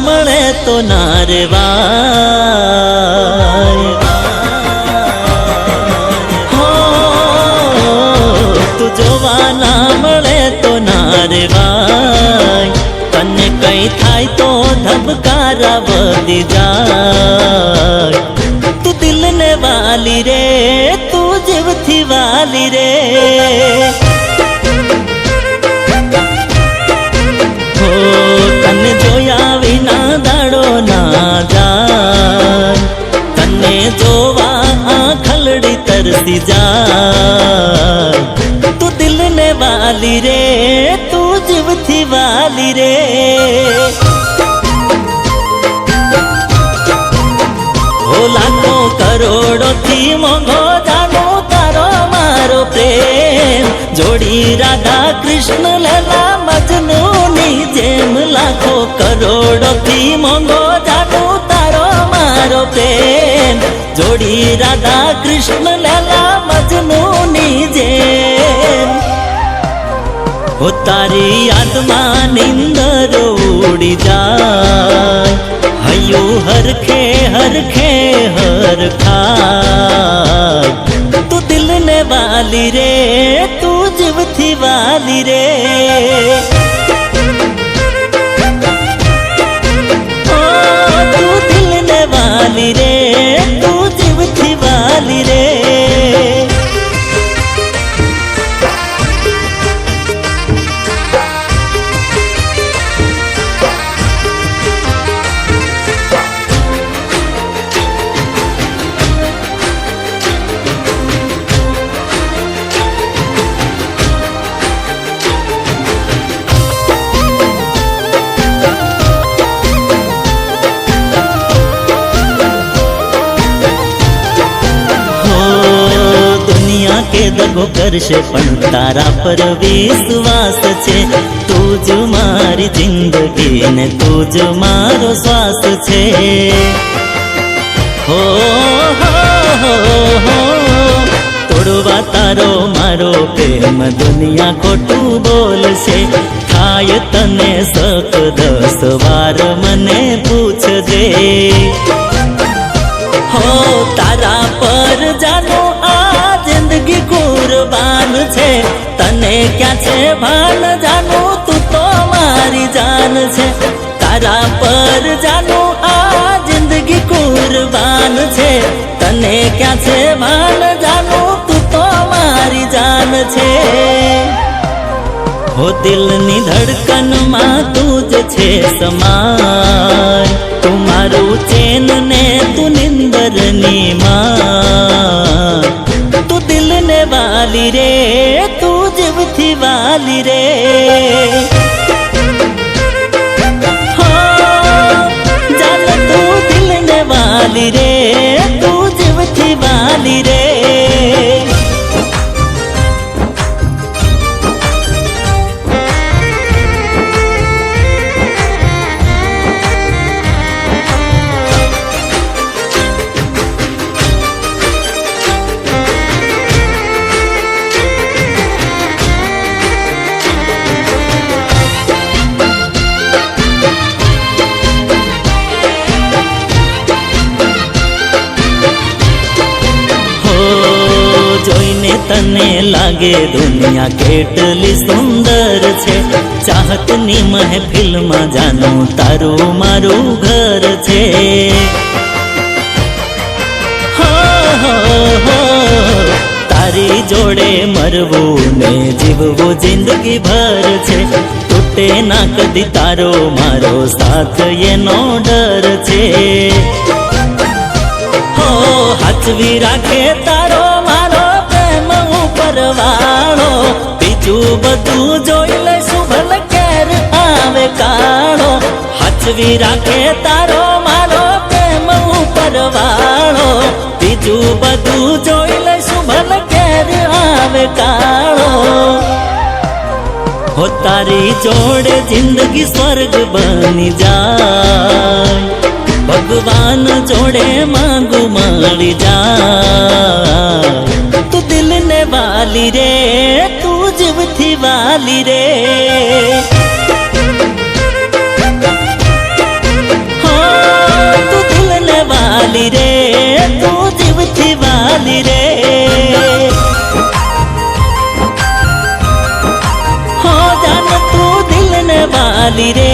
મળે તો ના રેવાય, હો તું જોવા ના મળે તો ના રેવાય, તને કઈ થાય તો ધબકારા વધી જાય, તું દિલ ને વાલી રે, તું જીવથી વાલી રે, હો તને જોયા વિના દાડો ના જાય, તને જોવા આંખલડી તરસી જાય, તું દિલ ને વાલી રે, તું જીવથી વાલી રે, હો લાખો કરોડો થી મોંઘો જાનો તારો મારો પ્રેમ, જોડી રાધા કૃષ્ણ લેલા મજનુ ની જેમ, લાખો કરોડો થી મોંઘો જાનો તારો મારો પ્રેમ, જોડી રાધા કૃષ્ણ લેલા મજનુ ની જેમ, હો તારી યાદમાં નિંદર ઉડી જાય, હૈયું હરખે હરખે હરખાય, તું દિલ ને વાલી રે, તું જીવથી વાલી રે, ઓ તું દિલ ને વાલી રે, તું જીવથી વાલી રે, કે દગો કરશે પણ તારા પર વિશ્વાસ છે, તું જ મારી જિંદગી ને તું જ મારો શ્વાસ છે, હો તોડવા તારો મારો પ્રેમ દુનિયા ખોટું બોલશે, થાય તને સક 10 વાર મને પૂછજે, હો તારા પર જાનો જિંદગી કુરબાન છે, તને ક્યાં છે ભાન જાનું, તું તો મારી જાન છે, તારા પર જાનું આ જિંદગી કુરબાન છે, તને ક્યાં છે ભાન જાનું, તું તો મારી જાન છે, હો દિલની ધડકનમાં તું જ છે સમાય, તું મારું ચેન ને તું નિંદરની માં, તું દિલ ને વાલી રે, તું જીવથી વાલી રે, હા જાન તું દિલ ને વાલી રે, તું જીવથી વાલી રે, જોઈને તને લાગે દુનિયા કેટલી સુંદર છે, ચાહતની મહેફિલમાં જાનું તારું મારું ઘર છે, હો તારી જોડે મરવું ને જીવવું જિંદગી ભર છે, તૂટે ના કદી તારો મારો સાથ એનો ડર છે, હો હાચવી રાખે તારો મારો પ્રેમ ઉપરવાળો, બીજું બધું જોઈ લઈશું ભલે કેર આવે કાળો, હાચવી રાખે તારો મારો પ્રેમ ઉપરવાળો, બીજું બધું જોઈ લઈશું ભલે કેર આવે કાળો, હો તારી જોડે જિંદગી સ્વર્ગ બની જાય, ભગવાન જોડે માંગુ મળી જાય, તું દિલ ને વાલી રે, તું જીવથી વાલી રે, વાલી રે, હો જાન તું દિલ ને વાલી રે।